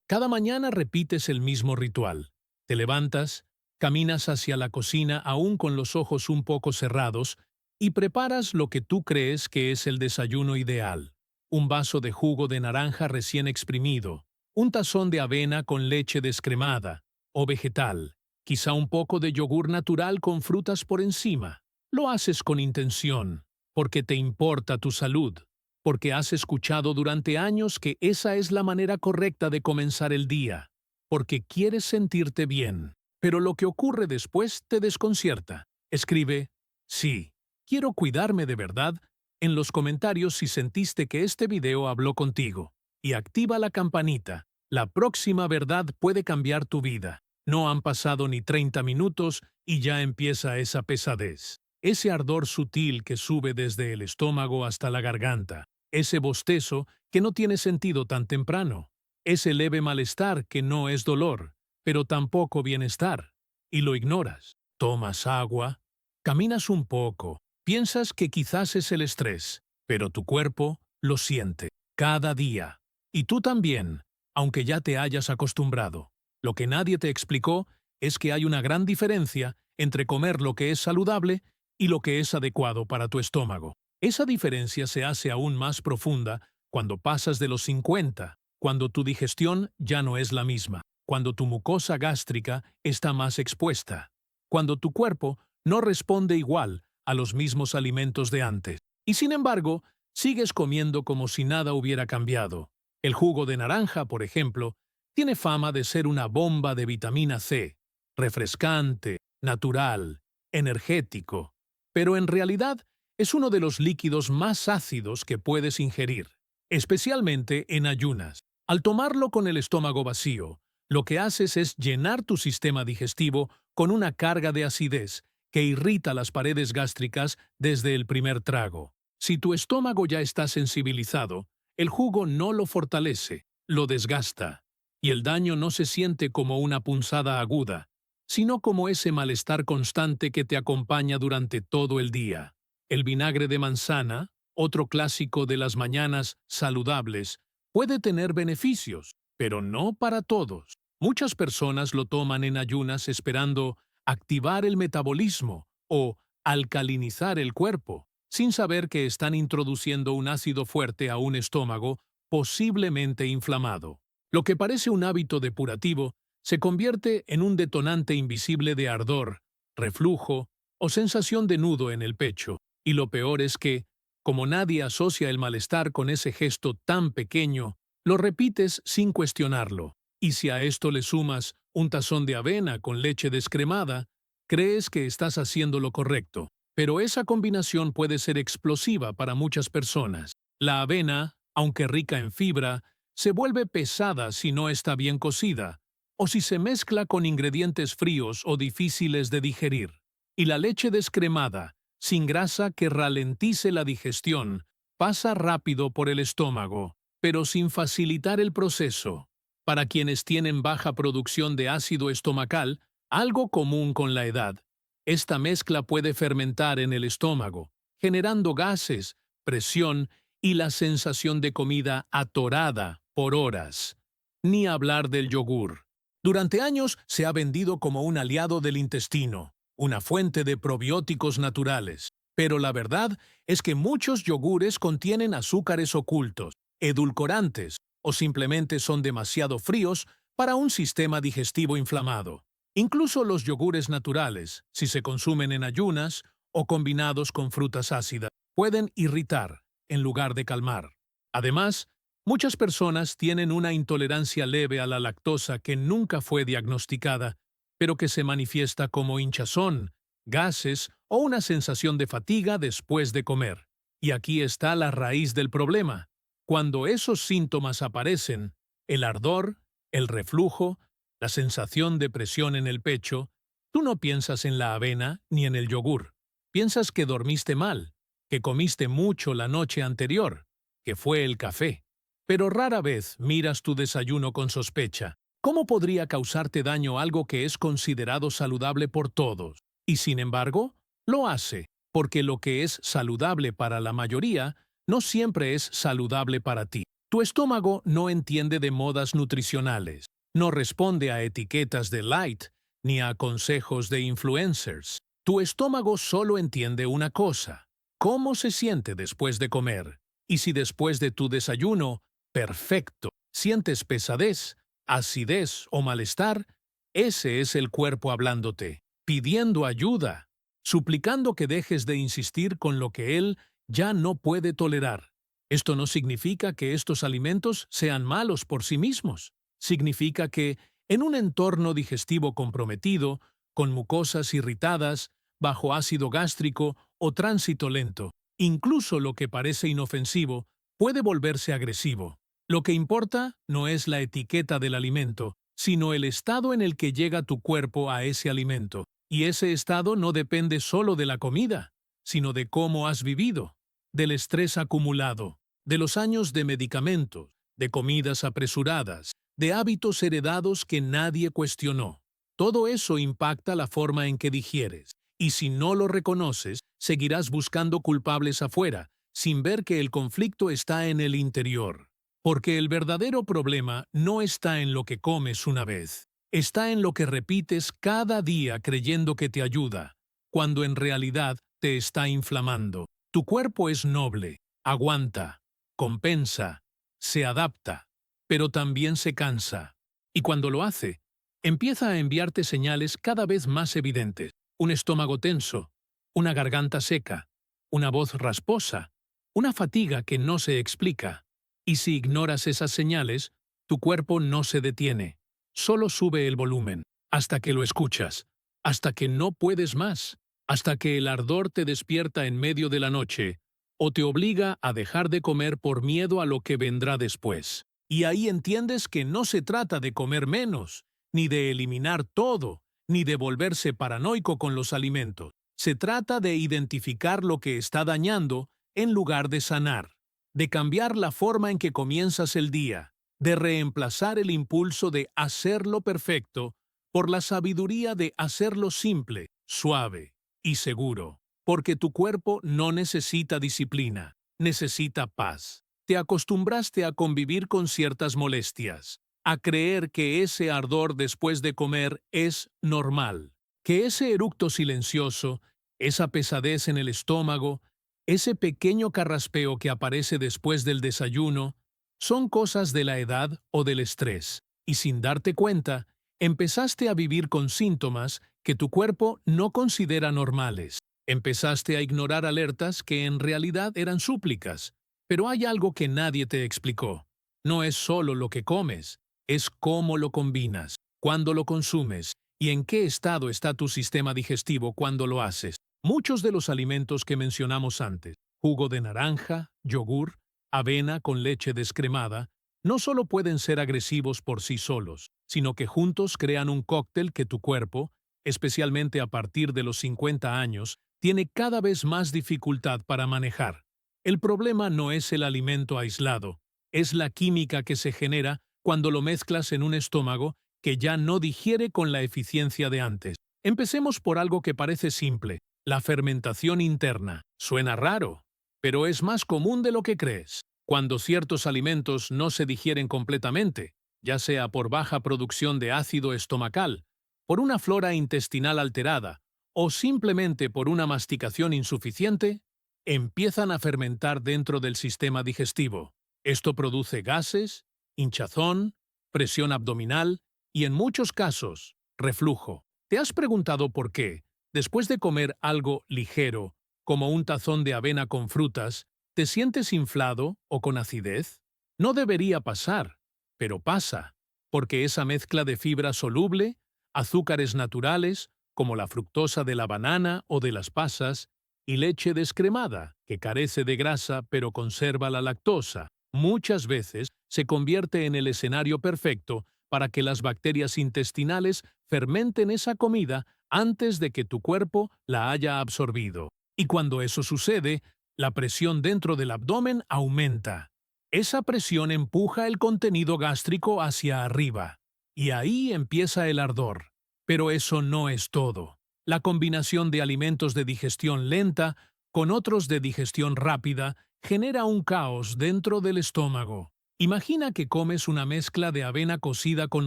Cada mañana repites el mismo ritual. Te levantas, caminas hacia la cocina aún con los ojos un poco cerrados y preparas lo que tú crees que es el desayuno ideal. Un vaso de jugo de naranja recién exprimido, un tazón de avena con leche descremada o vegetal, quizá un poco de yogur natural con frutas por encima. Lo haces con intención, porque te importa tu salud, porque has escuchado durante años que esa es la manera correcta de comenzar el día, porque quieres sentirte bien. Pero lo que ocurre después te desconcierta. Escribe, sí, quiero cuidarme de verdad, en los comentarios si sentiste que este video habló contigo. Y activa la campanita. La próxima verdad puede cambiar tu vida. No han pasado ni 30 minutos y ya empieza esa pesadez. Ese ardor sutil que sube desde el estómago hasta la garganta. Ese bostezo que no tiene sentido tan temprano. Ese leve malestar que no es dolor, pero tampoco bienestar. Y lo ignoras. Tomas agua, caminas un poco, piensas que quizás es el estrés, pero tu cuerpo lo siente cada día. Y tú también, aunque ya te hayas acostumbrado. Lo que nadie te explicó es que hay una gran diferencia entre comer lo que es saludable y lo que es adecuado para tu estómago. Esa diferencia se hace aún más profunda cuando pasas de los 50, cuando tu digestión ya no es la misma, cuando tu mucosa gástrica está más expuesta, cuando tu cuerpo no responde igual a los mismos alimentos de antes. Y sin embargo, sigues comiendo como si nada hubiera cambiado. El jugo de naranja, por ejemplo, tiene fama de ser una bomba de vitamina C, refrescante, natural, energético, pero en realidad es uno de los líquidos más ácidos que puedes ingerir, especialmente en ayunas. Al tomarlo con el estómago vacío, lo que haces es llenar tu sistema digestivo con una carga de acidez que irrita las paredes gástricas desde el primer trago. Si tu estómago ya está sensibilizado, el jugo no lo fortalece, lo desgasta, y el daño no se siente como una punzada aguda, sino como ese malestar constante que te acompaña durante todo el día. El vinagre de manzana, otro clásico de las mañanas saludables, puede tener beneficios, pero no para todos. Muchas personas lo toman en ayunas esperando activar el metabolismo o alcalinizar el cuerpo, sin saber que están introduciendo un ácido fuerte a un estómago posiblemente inflamado. Lo que parece un hábito depurativo se convierte en un detonante invisible de ardor, reflujo o sensación de nudo en el pecho. Y lo peor es que, como nadie asocia el malestar con ese gesto tan pequeño, lo repites sin cuestionarlo. Y si a esto le sumas un tazón de avena con leche descremada, crees que estás haciendo lo correcto. Pero esa combinación puede ser explosiva para muchas personas. La avena, aunque rica en fibra, se vuelve pesada si no está bien cocida, o si se mezcla con ingredientes fríos o difíciles de digerir. Y la leche descremada, sin grasa que ralentice la digestión, pasa rápido por el estómago, pero sin facilitar el proceso. Para quienes tienen baja producción de ácido estomacal, algo común con la edad, esta mezcla puede fermentar en el estómago, generando gases, presión y la sensación de comida atorada por horas. Ni hablar del yogur. Durante años se ha vendido como un aliado del intestino, una fuente de probióticos naturales. Pero la verdad es que muchos yogures contienen azúcares ocultos, edulcorantes o simplemente son demasiado fríos para un sistema digestivo inflamado. Incluso los yogures naturales, si se consumen en ayunas o combinados con frutas ácidas, pueden irritar en lugar de calmar. Además, muchas personas tienen una intolerancia leve a la lactosa que nunca fue diagnosticada, pero que se manifiesta como hinchazón, gases o una sensación de fatiga después de comer. Y aquí está la raíz del problema. Cuando esos síntomas aparecen, el ardor, el reflujo, la sensación de presión en el pecho, tú no piensas en la avena ni en el yogur. Piensas que dormiste mal, que comiste mucho la noche anterior, que fue el café. Pero rara vez miras tu desayuno con sospecha. ¿Cómo podría causarte daño algo que es considerado saludable por todos? Y sin embargo, lo hace, porque lo que es saludable para la mayoría no siempre es saludable para ti. Tu estómago no entiende de modas nutricionales, no responde a etiquetas de light ni a consejos de influencers. Tu estómago solo entiende una cosa: cómo se siente después de comer. Y si después de tu desayuno, perfecto, sientes pesadez, acidez o malestar, ese es el cuerpo hablándote, pidiendo ayuda, suplicando que dejes de insistir con lo que él ya no puede tolerar. Esto no significa que estos alimentos sean malos por sí mismos. Significa que, en un entorno digestivo comprometido, con mucosas irritadas, bajo ácido gástrico o tránsito lento, incluso lo que parece inofensivo puede volverse agresivo. Lo que importa no es la etiqueta del alimento, sino el estado en el que llega tu cuerpo a ese alimento. Y ese estado no depende solo de la comida, sino de cómo has vivido, del estrés acumulado, de los años de medicamentos, de comidas apresuradas, de hábitos heredados que nadie cuestionó. Todo eso impacta la forma en que digieres, y si no lo reconoces, seguirás buscando culpables afuera, sin ver que el conflicto está en el interior. Porque el verdadero problema no está en lo que comes una vez, está en lo que repites cada día creyendo que te ayuda, cuando en realidad te está inflamando. Tu cuerpo es noble, aguanta, compensa, se adapta, pero también se cansa. Y cuando lo hace, empieza a enviarte señales cada vez más evidentes: un estómago tenso, una garganta seca, una voz rasposa, una fatiga que no se explica. Y si ignoras esas señales, tu cuerpo no se detiene, solo sube el volumen, hasta que lo escuchas, hasta que no puedes más, hasta que el ardor te despierta en medio de la noche, o te obliga a dejar de comer por miedo a lo que vendrá después. Y ahí entiendes que no se trata de comer menos, ni de eliminar todo, ni de volverse paranoico con los alimentos. Se trata de identificar lo que está dañando en lugar de sanar, de cambiar la forma en que comienzas el día, de reemplazar el impulso de hacerlo perfecto por la sabiduría de hacerlo simple, suave y seguro. Porque tu cuerpo no necesita disciplina, necesita paz. Te acostumbraste a convivir con ciertas molestias, a creer que ese ardor después de comer es normal, que ese eructo silencioso, esa pesadez en el estómago, ese pequeño carraspeo que aparece después del desayuno, son cosas de la edad o del estrés, y sin darte cuenta, empezaste a vivir con síntomas que tu cuerpo no considera normales. Empezaste a ignorar alertas que en realidad eran súplicas. Pero hay algo que nadie te explicó. No es solo lo que comes, es cómo lo combinas, cuándo lo consumes y en qué estado está tu sistema digestivo cuando lo haces. Muchos de los alimentos que mencionamos antes, jugo de naranja, yogur, avena con leche descremada, no solo pueden ser agresivos por sí solos, sino que juntos crean un cóctel que tu cuerpo, especialmente a partir de los 50 años, tiene cada vez más dificultad para manejar. El problema no es el alimento aislado, es la química que se genera cuando lo mezclas en un estómago que ya no digiere con la eficiencia de antes. Empecemos por algo que parece simple, la fermentación interna. Suena raro, pero es más común de lo que crees. Cuando ciertos alimentos no se digieren completamente, ya sea por baja producción de ácido estomacal, por una flora intestinal alterada o simplemente por una masticación insuficiente, empiezan a fermentar dentro del sistema digestivo. Esto produce gases, hinchazón, presión abdominal y, en muchos casos, reflujo. ¿Te has preguntado por qué, después de comer algo ligero, como un tazón de avena con frutas, te sientes inflado o con acidez? No debería pasar, pero pasa, porque esa mezcla de fibra soluble, azúcares naturales, como la fructosa de la banana o de las pasas, y leche descremada, que carece de grasa pero conserva la lactosa, muchas veces se convierte en el escenario perfecto para que las bacterias intestinales fermenten esa comida antes de que tu cuerpo la haya absorbido. Y cuando eso sucede, la presión dentro del abdomen aumenta. Esa presión empuja el contenido gástrico hacia arriba, y ahí empieza el ardor. Pero eso no es todo. La combinación de alimentos de digestión lenta con otros de digestión rápida genera un caos dentro del estómago. Imagina que comes una mezcla de avena cocida con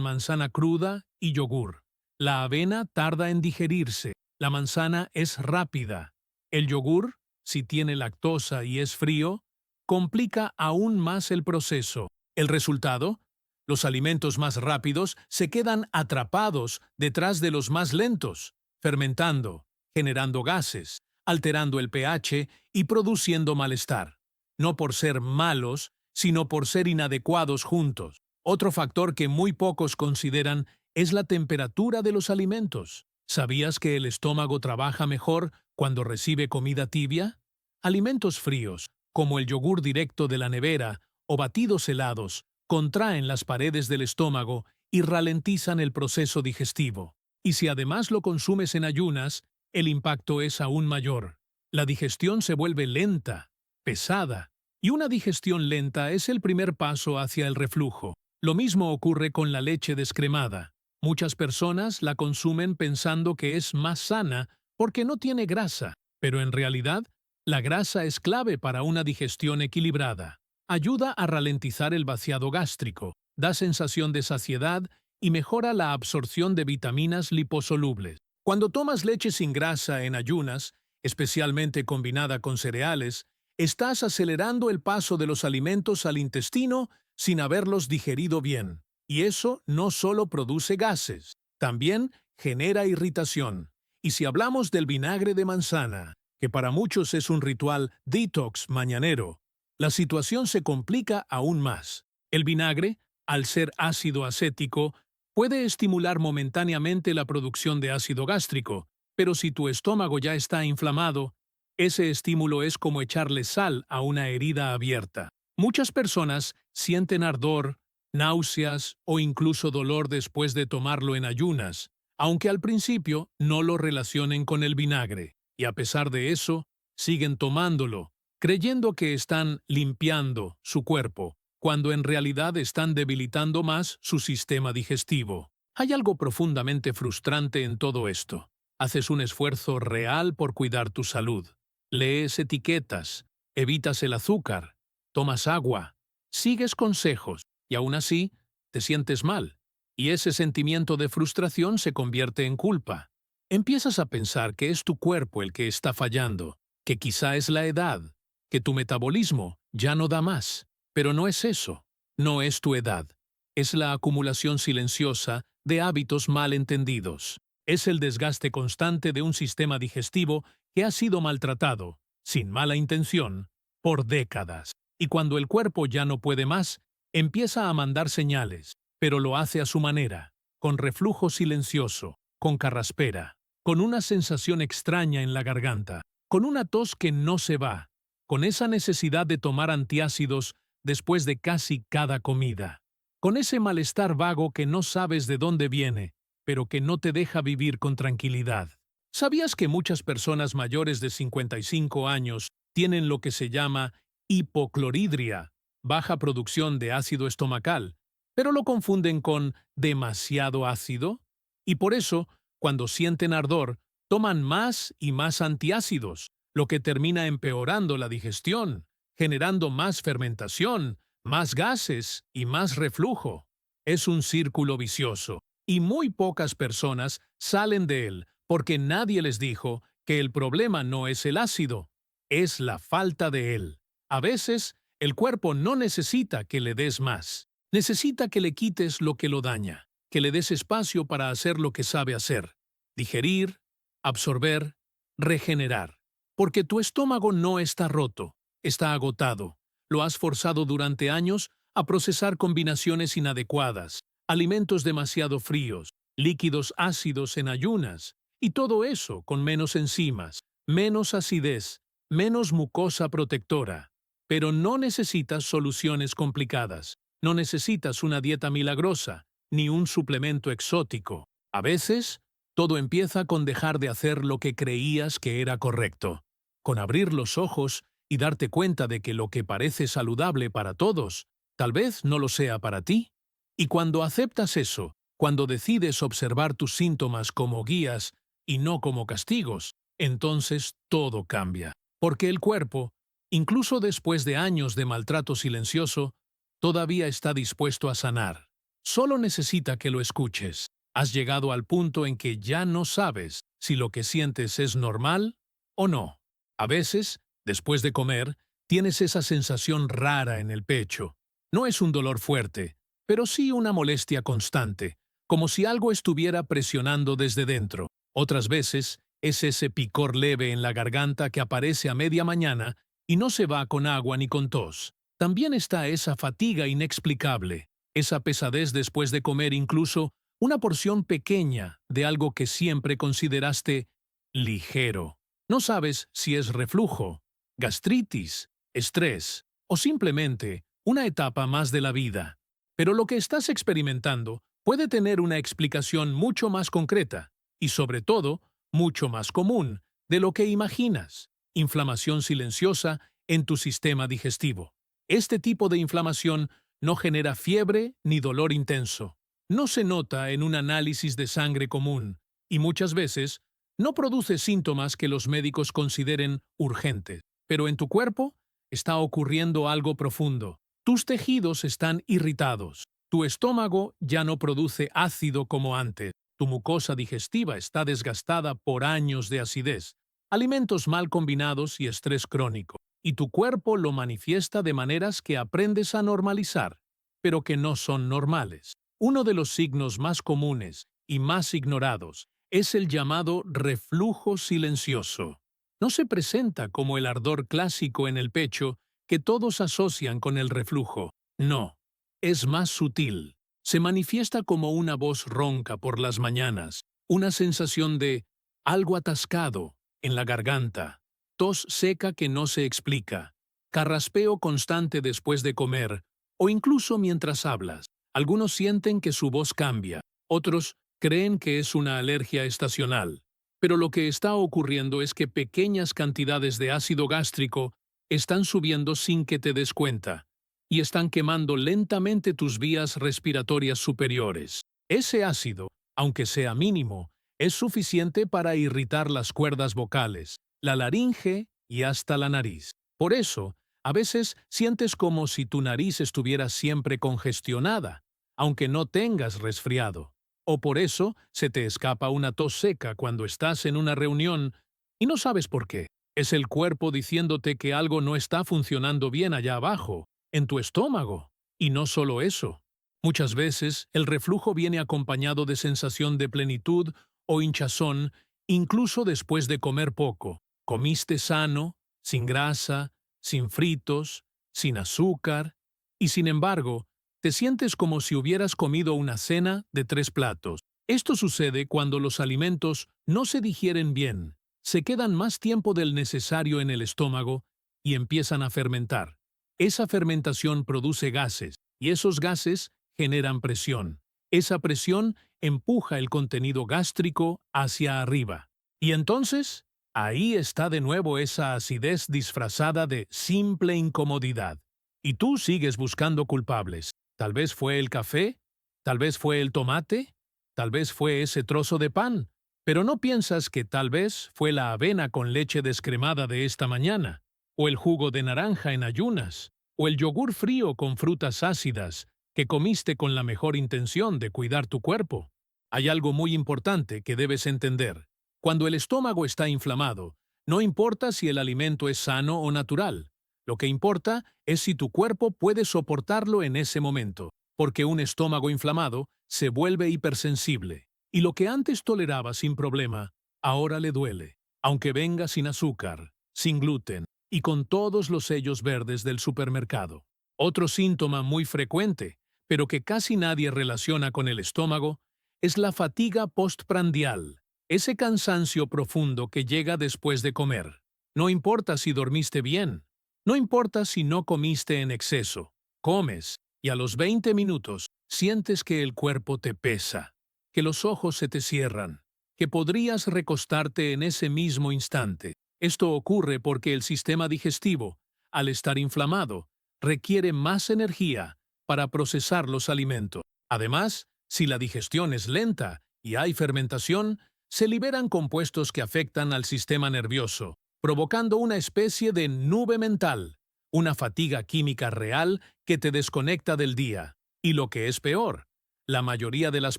manzana cruda y yogur. La avena tarda en digerirse, la manzana es rápida. El yogur, si tiene lactosa y es frío, complica aún más el proceso. El resultado: los alimentos más rápidos se quedan atrapados detrás de los más lentos, fermentando, generando gases, alterando el pH y produciendo malestar. No por ser malos, sino por ser inadecuados juntos. Otro factor que muy pocos consideran es la temperatura de los alimentos. ¿Sabías que el estómago trabaja mejor cuando recibe comida tibia? Alimentos fríos, como el yogur directo de la nevera o batidos helados, contraen las paredes del estómago y ralentizan el proceso digestivo. Y si además lo consumes en ayunas, el impacto es aún mayor. La digestión se vuelve lenta, pesada, y una digestión lenta es el primer paso hacia el reflujo. Lo mismo ocurre con la leche descremada. Muchas personas la consumen pensando que es más sana porque no tiene grasa, pero en realidad, la grasa es clave para una digestión equilibrada. Ayuda a ralentizar el vaciado gástrico, da sensación de saciedad y mejora la absorción de vitaminas liposolubles. Cuando tomas leche sin grasa en ayunas, especialmente combinada con cereales, estás acelerando el paso de los alimentos al intestino sin haberlos digerido bien. Y eso no solo produce gases, también genera irritación. Y si hablamos del vinagre de manzana, que para muchos es un ritual detox mañanero, la situación se complica aún más. El vinagre, al ser ácido acético, puede estimular momentáneamente la producción de ácido gástrico, pero si tu estómago ya está inflamado, ese estímulo es como echarle sal a una herida abierta. Muchas personas sienten ardor, náuseas o incluso dolor después de tomarlo en ayunas, aunque al principio no lo relacionen con el vinagre, y a pesar de eso, siguen tomándolo, creyendo que están limpiando su cuerpo, cuando en realidad están debilitando más su sistema digestivo. Hay algo profundamente frustrante en todo esto. Haces un esfuerzo real por cuidar tu salud. Lees etiquetas, evitas el azúcar, tomas agua, sigues consejos y aún así te sientes mal. Y ese sentimiento de frustración se convierte en culpa. Empiezas a pensar que es tu cuerpo el que está fallando, que quizá es la edad, que tu metabolismo ya no da más. Pero no es eso, no es tu edad. Es la acumulación silenciosa de hábitos mal entendidos. Es el desgaste constante de un sistema digestivo que ha sido maltratado, sin mala intención, por décadas. Y cuando el cuerpo ya no puede más, empieza a mandar señales, pero lo hace a su manera, con reflujo silencioso, con carraspera, con una sensación extraña en la garganta, con una tos que no se va, con esa necesidad de tomar antiácidos después de casi cada comida, con ese malestar vago que no sabes de dónde viene, pero que no te deja vivir con tranquilidad. ¿Sabías que muchas personas mayores de 55 años tienen lo que se llama hipocloridria, baja producción de ácido estomacal, pero lo confunden con demasiado ácido? Y por eso, cuando sienten ardor, toman más y más antiácidos, lo que termina empeorando la digestión, generando más fermentación, más gases y más reflujo. Es un círculo vicioso, y muy pocas personas salen de él porque nadie les dijo que el problema no es el ácido, es la falta de él. A veces, el cuerpo no necesita que le des más, necesita que le quites lo que lo daña, que le des espacio para hacer lo que sabe hacer: digerir, absorber, regenerar. Porque tu estómago no está roto, está agotado. Lo has forzado durante años a procesar combinaciones inadecuadas, alimentos demasiado fríos, líquidos ácidos en ayunas, y todo eso con menos enzimas, menos acidez, menos mucosa protectora. Pero no necesitas soluciones complicadas, no necesitas una dieta milagrosa, ni un suplemento exótico. A veces, todo empieza con dejar de hacer lo que creías que era correcto, con abrir los ojos y darte cuenta de que lo que parece saludable para todos, tal vez no lo sea para ti. Y cuando aceptas eso, cuando decides observar tus síntomas como guías y no como castigos, entonces todo cambia. Porque el cuerpo, incluso después de años de maltrato silencioso, todavía está dispuesto a sanar. Solo necesita que lo escuches. Has llegado al punto en que ya no sabes si lo que sientes es normal o no. A veces, después de comer, tienes esa sensación rara en el pecho. No es un dolor fuerte, pero sí una molestia constante, como si algo estuviera presionando desde dentro. Otras veces, es ese picor leve en la garganta que aparece a media mañana y no se va con agua ni con tos. También está esa fatiga inexplicable, esa pesadez después de comer, incluso una porción pequeña de algo que siempre consideraste ligero. No sabes si es reflujo, gastritis, estrés o simplemente una etapa más de la vida. Pero lo que estás experimentando puede tener una explicación mucho más concreta y, sobre todo, mucho más común de lo que imaginas: inflamación silenciosa en tu sistema digestivo. Este tipo de inflamación no genera fiebre ni dolor intenso. No se nota en un análisis de sangre común y muchas veces no produce síntomas que los médicos consideren urgentes. Pero en tu cuerpo está ocurriendo algo profundo. Tus tejidos están irritados. Tu estómago ya no produce ácido como antes. Tu mucosa digestiva está desgastada por años de acidez, alimentos mal combinados y estrés crónico. Y tu cuerpo lo manifiesta de maneras que aprendes a normalizar, pero que no son normales. Uno de los signos más comunes y más ignorados es el llamado reflujo silencioso. No se presenta como el ardor clásico en el pecho que todos asocian con el reflujo. No, es más sutil. Se manifiesta como una voz ronca por las mañanas, una sensación de algo atascado en la garganta, tos seca que no se explica, carraspeo constante después de comer o incluso mientras hablas. Algunos sienten que su voz cambia, otros creen que es una alergia estacional. Pero lo que está ocurriendo es que pequeñas cantidades de ácido gástrico están subiendo sin que te des cuenta y están quemando lentamente tus vías respiratorias superiores. Ese ácido, aunque sea mínimo, es suficiente para irritar las cuerdas vocales, la laringe y hasta la nariz. Por eso, a veces sientes como si tu nariz estuviera siempre congestionada, aunque no tengas resfriado. O por eso se te escapa una tos seca cuando estás en una reunión y no sabes por qué. Es el cuerpo diciéndote que algo no está funcionando bien allá abajo, en tu estómago. Y no solo eso. Muchas veces el reflujo viene acompañado de sensación de plenitud o hinchazón, incluso después de comer poco. Comiste sano, sin grasa, sin fritos, sin azúcar, y sin embargo, te sientes como si hubieras comido una cena de 3 platos. Esto sucede cuando los alimentos no se digieren bien, se quedan más tiempo del necesario en el estómago y empiezan a fermentar. Esa fermentación produce gases, y esos gases generan presión. Esa presión empuja el contenido gástrico hacia arriba. Y entonces, ahí está de nuevo esa acidez disfrazada de simple incomodidad. Y tú sigues buscando culpables. Tal vez fue el café, tal vez fue el tomate, tal vez fue ese trozo de pan, pero no piensas que tal vez fue la avena con leche descremada de esta mañana, o el jugo de naranja en ayunas, o el yogur frío con frutas ácidas que comiste con la mejor intención de cuidar tu cuerpo. Hay algo muy importante que debes entender. Cuando el estómago está inflamado, no importa si el alimento es sano o natural. Lo que importa es si tu cuerpo puede soportarlo en ese momento, porque un estómago inflamado se vuelve hipersensible, y lo que antes toleraba sin problema, ahora le duele, aunque venga sin azúcar, sin gluten y con todos los sellos verdes del supermercado. Otro síntoma muy frecuente, pero que casi nadie relaciona con el estómago, es la fatiga postprandial, ese cansancio profundo que llega después de comer. No importa si dormiste bien, no importa si no comiste en exceso, comes y a los 20 minutos sientes que el cuerpo te pesa, que los ojos se te cierran, que podrías recostarte en ese mismo instante. Esto ocurre porque el sistema digestivo, al estar inflamado, requiere más energía para procesar los alimentos. Además, si la digestión es lenta y hay fermentación, se liberan compuestos que afectan al sistema nervioso, provocando una especie de nube mental, una fatiga química real que te desconecta del día. Y lo que es peor, la mayoría de las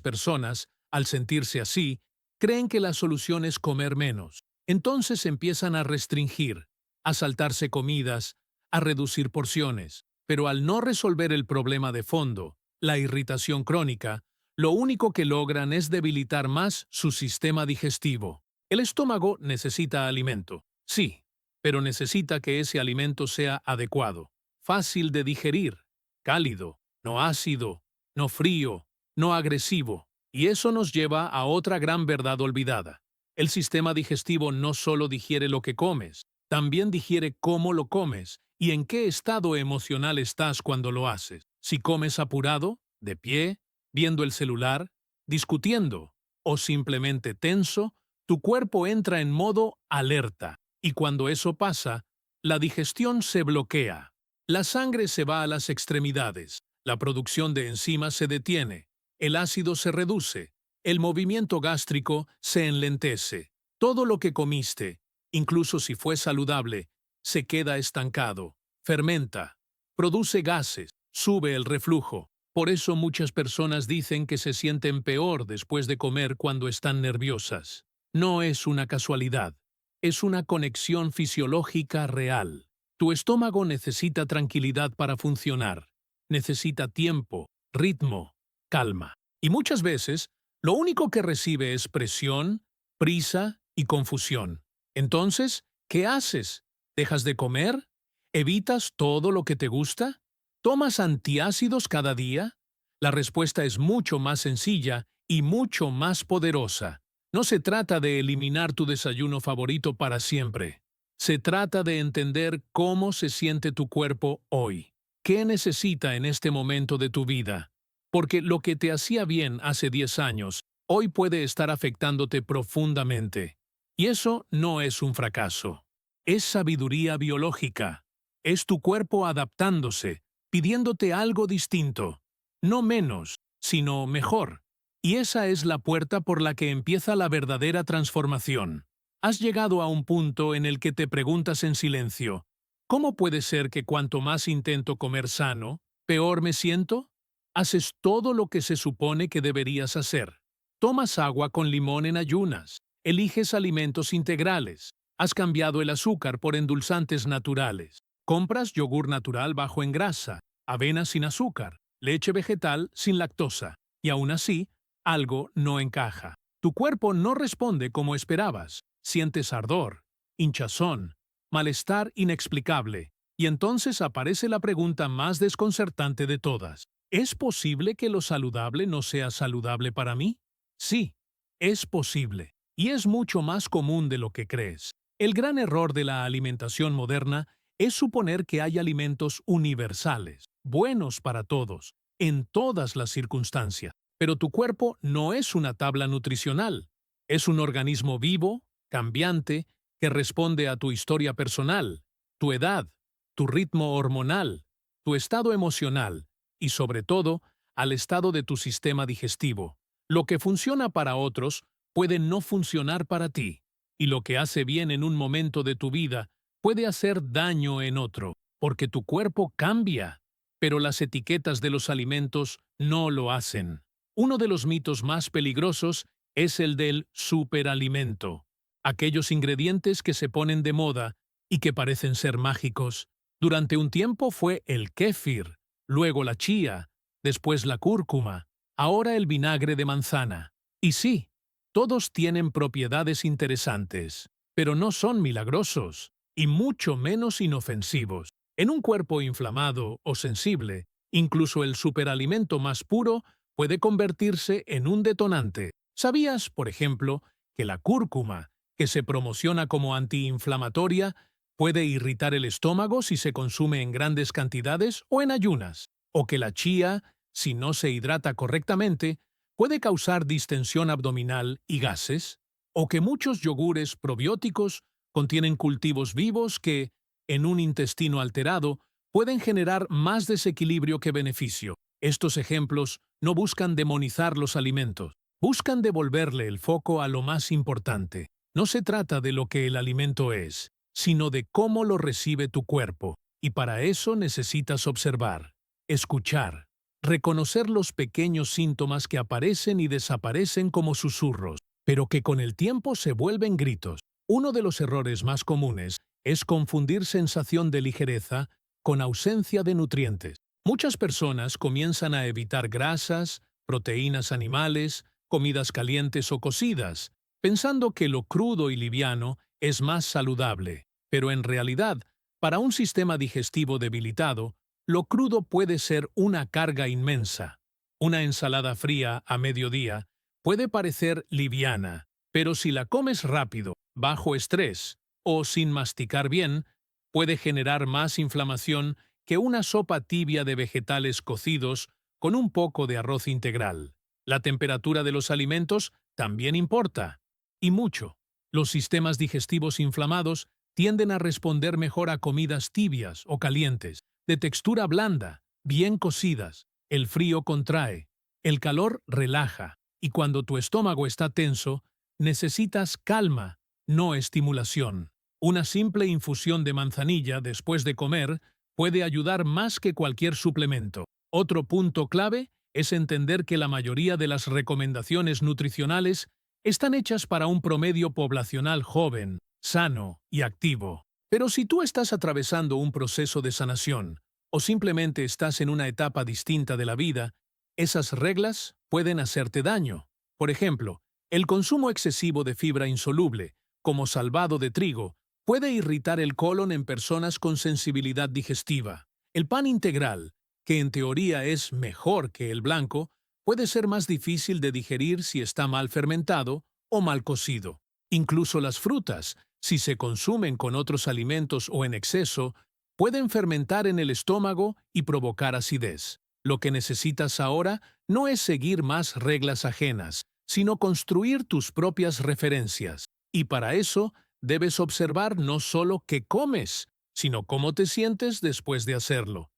personas, al sentirse así, creen que la solución es comer menos. Entonces empiezan a restringir, a saltarse comidas, a reducir porciones. Pero al no resolver el problema de fondo, la irritación crónica, lo único que logran es debilitar más su sistema digestivo. El estómago necesita alimento, sí, pero necesita que ese alimento sea adecuado, fácil de digerir, cálido, no ácido, no frío, no agresivo. Y eso nos lleva a otra gran verdad olvidada. El sistema digestivo no solo digiere lo que comes, también digiere cómo lo comes y en qué estado emocional estás cuando lo haces. Si comes apurado, de pie, viendo el celular, discutiendo o simplemente tenso, tu cuerpo entra en modo alerta. Y cuando eso pasa, la digestión se bloquea. La sangre se va a las extremidades, la producción de enzimas se detiene, el ácido se reduce, el movimiento gástrico se enlentece. Todo lo que comiste, incluso si fue saludable, se queda estancado, fermenta, produce gases, sube el reflujo. Por eso muchas personas dicen que se sienten peor después de comer cuando están nerviosas. No es una casualidad, es una conexión fisiológica real. Tu estómago necesita tranquilidad para funcionar, necesita tiempo, ritmo, calma. Y muchas veces, lo único que recibe es presión, prisa y confusión. Entonces, ¿qué haces? ¿Dejas de comer? ¿Evitas todo lo que te gusta? ¿Tomas antiácidos cada día? La respuesta es mucho más sencilla y mucho más poderosa. No se trata de eliminar tu desayuno favorito para siempre. Se trata de entender cómo se siente tu cuerpo hoy. ¿Qué necesita en este momento de tu vida? Porque lo que te hacía bien hace 10 años, hoy puede estar afectándote profundamente. Y eso no es un fracaso. Es sabiduría biológica. Es tu cuerpo adaptándose, pidiéndote algo distinto. No menos, sino mejor. Y esa es la puerta por la que empieza la verdadera transformación. Has llegado a un punto en el que te preguntas en silencio, ¿cómo puede ser que cuanto más intento comer sano, peor me siento? Haces todo lo que se supone que deberías hacer. Tomas agua con limón en ayunas. Eliges alimentos integrales. Has cambiado el azúcar por endulzantes naturales. Compras yogur natural bajo en grasa, avena sin azúcar, leche vegetal sin lactosa. Y aún así, algo no encaja. Tu cuerpo no responde como esperabas. Sientes ardor, hinchazón, malestar inexplicable. Y entonces aparece la pregunta más desconcertante de todas. ¿Es posible que lo saludable no sea saludable para mí? Sí, es posible. Y es mucho más común de lo que crees. El gran error de la alimentación moderna es suponer que hay alimentos universales, buenos para todos, en todas las circunstancias. Pero tu cuerpo no es una tabla nutricional. Es un organismo vivo, cambiante, que responde a tu historia personal, tu edad, tu ritmo hormonal, tu estado emocional y, sobre todo, al estado de tu sistema digestivo. Lo que funciona para otros puede no funcionar para ti, y lo que hace bien en un momento de tu vida puede hacer daño en otro, porque tu cuerpo cambia, pero las etiquetas de los alimentos no lo hacen. Uno de los mitos más peligrosos es el del superalimento. Aquellos ingredientes que se ponen de moda y que parecen ser mágicos. Durante un tiempo fue el kéfir, luego la chía, después la cúrcuma, ahora el vinagre de manzana. Y sí, todos tienen propiedades interesantes, pero no son milagrosos, y mucho menos inofensivos. En un cuerpo inflamado o sensible, incluso el superalimento más puro puede convertirse en un detonante. ¿Sabías, por ejemplo, que la cúrcuma, que se promociona como antiinflamatoria, puede irritar el estómago si se consume en grandes cantidades o en ayunas? ¿O que la chía, si no se hidrata correctamente, puede causar distensión abdominal y gases? ¿O que muchos yogures probióticos contienen cultivos vivos que, en un intestino alterado, pueden generar más desequilibrio que beneficio? Estos ejemplos no buscan demonizar los alimentos, buscan devolverle el foco a lo más importante. No se trata de lo que el alimento es, sino de cómo lo recibe tu cuerpo. Y para eso necesitas observar, escuchar, reconocer los pequeños síntomas que aparecen y desaparecen como susurros, pero que con el tiempo se vuelven gritos. Uno de los errores más comunes es confundir sensación de ligereza con ausencia de nutrientes. Muchas personas comienzan a evitar grasas, proteínas animales, comidas calientes o cocidas, pensando que lo crudo y liviano es más saludable. Pero en realidad, para un sistema digestivo debilitado, lo crudo puede ser una carga inmensa. Una ensalada fría a mediodía puede parecer liviana, pero si la comes rápido, bajo estrés o sin masticar bien, puede generar más inflamación que una sopa tibia de vegetales cocidos con un poco de arroz integral. La temperatura de los alimentos también importa, y mucho. Los sistemas digestivos inflamados tienden a responder mejor a comidas tibias o calientes, de textura blanda, bien cocidas. El frío contrae, el calor relaja, y cuando tu estómago está tenso, necesitas calma, no estimulación. Una simple infusión de manzanilla después de comer puede ayudar más que cualquier suplemento. Otro punto clave es entender que la mayoría de las recomendaciones nutricionales están hechas para un promedio poblacional joven, sano y activo. Pero si tú estás atravesando un proceso de sanación o simplemente estás en una etapa distinta de la vida, esas reglas pueden hacerte daño. Por ejemplo, el consumo excesivo de fibra insoluble, como salvado de trigo, puede irritar el colon en personas con sensibilidad digestiva. El pan integral, que en teoría es mejor que el blanco, puede ser más difícil de digerir si está mal fermentado o mal cocido. Incluso las frutas, si se consumen con otros alimentos o en exceso, pueden fermentar en el estómago y provocar acidez. Lo que necesitas ahora no es seguir más reglas ajenas, sino construir tus propias referencias. Y para eso, debes observar no solo qué comes, sino cómo te sientes después de hacerlo.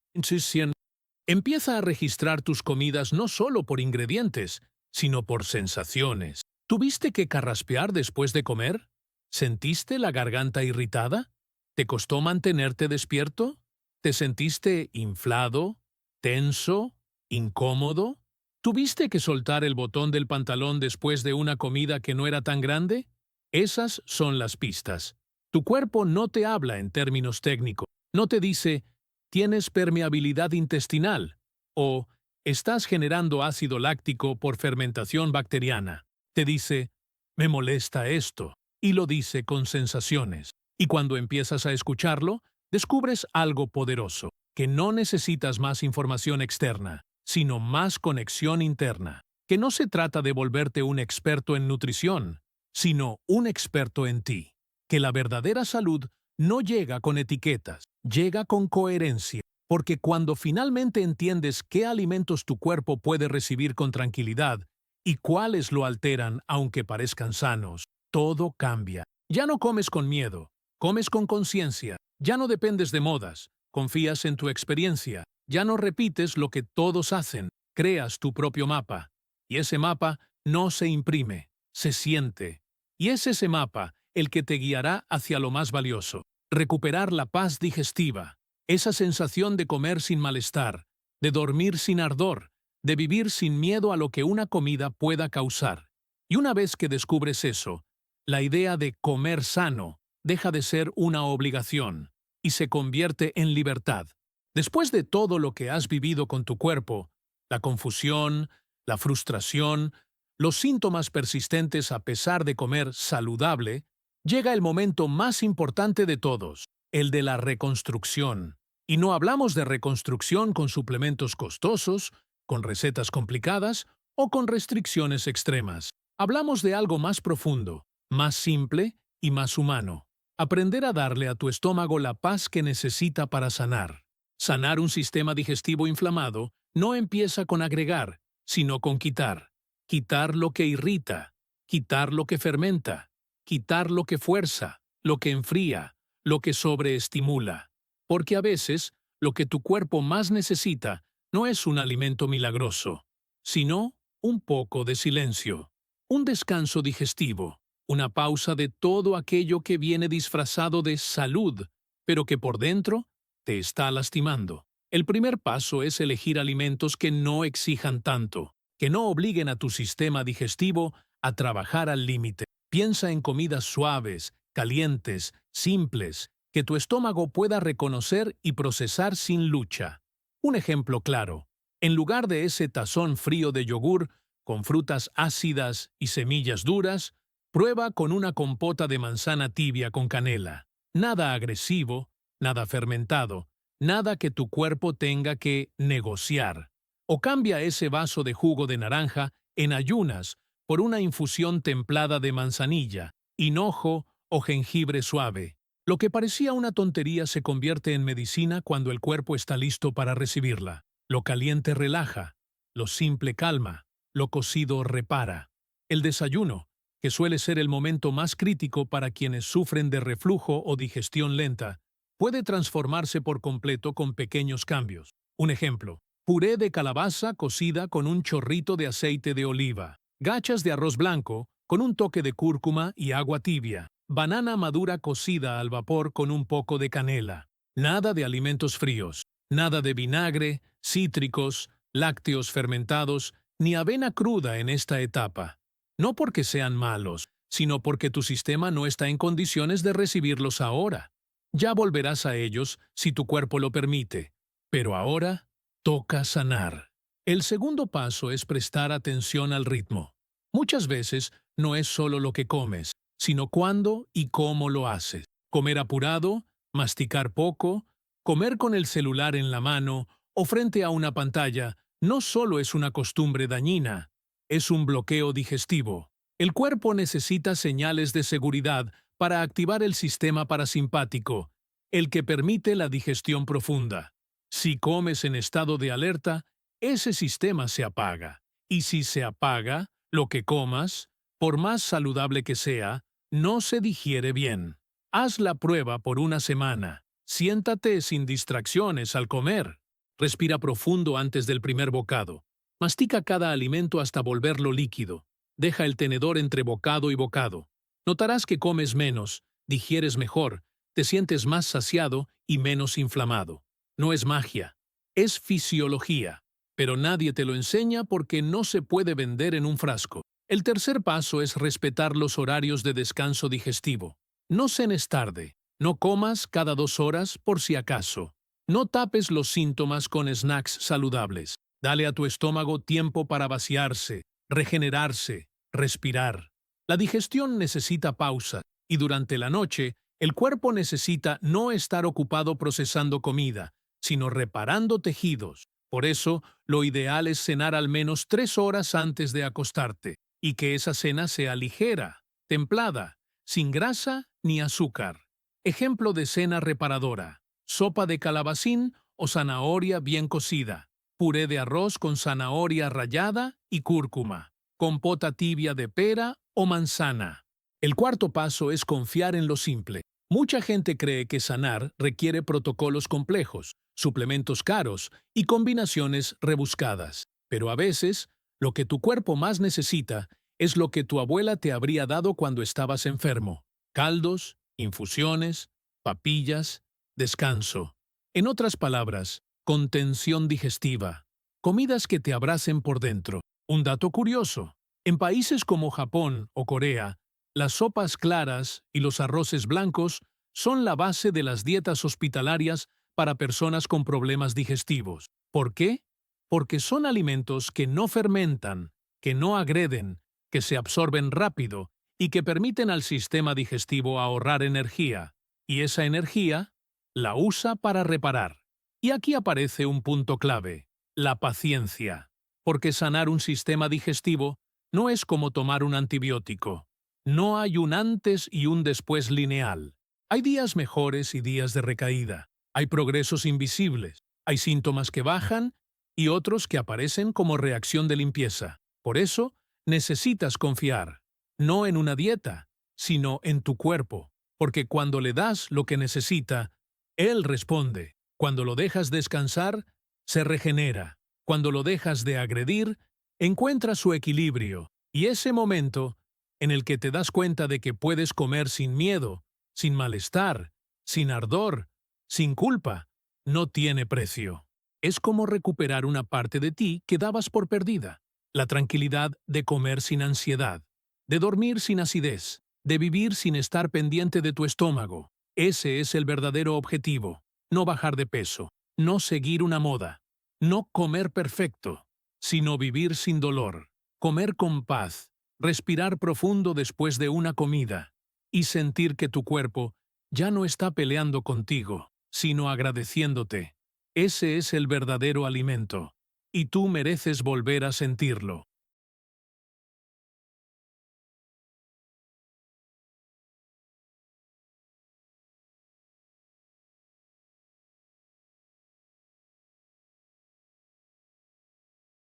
Empieza a registrar tus comidas no solo por ingredientes, sino por sensaciones. ¿Tuviste que carraspear después de comer? ¿Sentiste la garganta irritada? ¿Te costó mantenerte despierto? ¿Te sentiste inflado, tenso, incómodo? ¿Tuviste que soltar el botón del pantalón después de una comida que no era tan grande? Esas son las pistas. Tu cuerpo no te habla en términos técnicos. No te dice, tienes permeabilidad intestinal o estás generando ácido láctico por fermentación bacteriana. Te dice, me molesta esto, y lo dice con sensaciones. Y cuando empiezas a escucharlo, descubres algo poderoso, que no necesitas más información externa, sino más conexión interna, que no se trata de volverte un experto en nutrición, sino un experto en ti, que la verdadera salud no llega con etiquetas, llega con coherencia, porque cuando finalmente entiendes qué alimentos tu cuerpo puede recibir con tranquilidad y cuáles lo alteran aunque parezcan sanos, todo cambia. Ya no comes con miedo, comes con conciencia, ya no dependes de modas, confías en tu experiencia, ya no repites lo que todos hacen, creas tu propio mapa. Y ese mapa no se imprime, se siente. Y es ese mapa el que te guiará hacia lo más valioso, recuperar la paz digestiva, esa sensación de comer sin malestar, de dormir sin ardor, de vivir sin miedo a lo que una comida pueda causar. Y una vez que descubres eso, la idea de comer sano deja de ser una obligación y se convierte en libertad. Después de todo lo que has vivido con tu cuerpo, la confusión, la frustración, los síntomas persistentes a pesar de comer saludable, llega el momento más importante de todos, el de la reconstrucción. Y no hablamos de reconstrucción con suplementos costosos, con recetas complicadas o con restricciones extremas. Hablamos de algo más profundo, más simple y más humano. Aprender a darle a tu estómago la paz que necesita para sanar. Sanar un sistema digestivo inflamado no empieza con agregar, sino con quitar. Quitar lo que irrita, quitar lo que fermenta, quitar lo que fuerza, lo que enfría, lo que sobreestimula. Porque a veces, lo que tu cuerpo más necesita no es un alimento milagroso, sino un poco de silencio, un descanso digestivo, una pausa de todo aquello que viene disfrazado de salud, pero que por dentro te está lastimando. El primer paso es elegir alimentos que no exijan tanto, que no obliguen a tu sistema digestivo a trabajar al límite. Piensa en comidas suaves, calientes, simples, que tu estómago pueda reconocer y procesar sin lucha. Un ejemplo claro: en lugar de ese tazón frío de yogur, con frutas ácidas y semillas duras, prueba con una compota de manzana tibia con canela. Nada agresivo, nada fermentado, nada que tu cuerpo tenga que negociar. O cambia ese vaso de jugo de naranja en ayunas por una infusión templada de manzanilla, hinojo o jengibre suave. Lo que parecía una tontería se convierte en medicina cuando el cuerpo está listo para recibirla. Lo caliente relaja, lo simple calma, lo cocido repara. El desayuno, que suele ser el momento más crítico para quienes sufren de reflujo o digestión lenta, puede transformarse por completo con pequeños cambios. Un ejemplo: puré de calabaza cocida con un chorrito de aceite de oliva, gachas de arroz blanco con un toque de cúrcuma y agua tibia, banana madura cocida al vapor con un poco de canela. Nada de alimentos fríos, nada de vinagre, cítricos, lácteos fermentados, ni avena cruda en esta etapa. No porque sean malos, sino porque tu sistema no está en condiciones de recibirlos ahora. Ya volverás a ellos si tu cuerpo lo permite. Pero ahora toca sanar. El segundo paso es prestar atención al ritmo. Muchas veces no es solo lo que comes, sino cuándo y cómo lo haces. Comer apurado, masticar poco, comer con el celular en la mano o frente a una pantalla no solo es una costumbre dañina, es un bloqueo digestivo. El cuerpo necesita señales de seguridad para activar el sistema parasimpático, el que permite la digestión profunda. Si comes en estado de alerta, ese sistema se apaga. Y si se apaga, lo que comas, por más saludable que sea, no se digiere bien. Haz la prueba por una semana. Siéntate sin distracciones al comer. Respira profundo antes del primer bocado. Mastica cada alimento hasta volverlo líquido. Deja el tenedor entre bocado y bocado. Notarás que comes menos, digieres mejor, te sientes más saciado y menos inflamado. No es magia, es fisiología, pero nadie te lo enseña porque no se puede vender en un frasco. El tercer paso es respetar los horarios de descanso digestivo. No cenes tarde, no comas cada 2 horas por si acaso. No tapes los síntomas con snacks saludables. Dale a tu estómago tiempo para vaciarse, regenerarse, respirar. La digestión necesita pausa y durante la noche el cuerpo necesita no estar ocupado procesando comida, sino reparando tejidos. Por eso, lo ideal es cenar al menos 3 horas antes de acostarte y que esa cena sea ligera, templada, sin grasa ni azúcar. Ejemplo de cena reparadora: sopa de calabacín o zanahoria bien cocida, puré de arroz con zanahoria rallada y cúrcuma, compota tibia de pera o manzana. El cuarto paso es confiar en lo simple. Mucha gente cree que sanar requiere protocolos complejos, suplementos caros y combinaciones rebuscadas. Pero a veces, lo que tu cuerpo más necesita es lo que tu abuela te habría dado cuando estabas enfermo: caldos, infusiones, papillas, descanso. En otras palabras, contención digestiva. Comidas que te abracen por dentro. Un dato curioso: en países como Japón o Corea, las sopas claras y los arroces blancos son la base de las dietas hospitalarias para personas con problemas digestivos. ¿Por qué? Porque son alimentos que no fermentan, que no agreden, que se absorben rápido y que permiten al sistema digestivo ahorrar energía. Y esa energía la usa para reparar. Y aquí aparece un punto clave: la paciencia. Porque sanar un sistema digestivo no es como tomar un antibiótico. No hay un antes y un después lineal. Hay días mejores y días de recaída. Hay progresos invisibles. Hay síntomas que bajan y otros que aparecen como reacción de limpieza. Por eso, necesitas confiar, no en una dieta, sino en tu cuerpo. Porque cuando le das lo que necesita, él responde. Cuando lo dejas descansar, se regenera. Cuando lo dejas de agredir, encuentra su equilibrio. Y ese momento en el que te das cuenta de que puedes comer sin miedo, sin malestar, sin ardor, sin culpa, no tiene precio. Es como recuperar una parte de ti que dabas por perdida. La tranquilidad de comer sin ansiedad, de dormir sin acidez, de vivir sin estar pendiente de tu estómago. Ese es el verdadero objetivo. No bajar de peso, no seguir una moda, no comer perfecto, sino vivir sin dolor, comer con paz, respirar profundo después de una comida y sentir que tu cuerpo ya no está peleando contigo, sino agradeciéndote. Ese es el verdadero alimento, y tú mereces volver a sentirlo.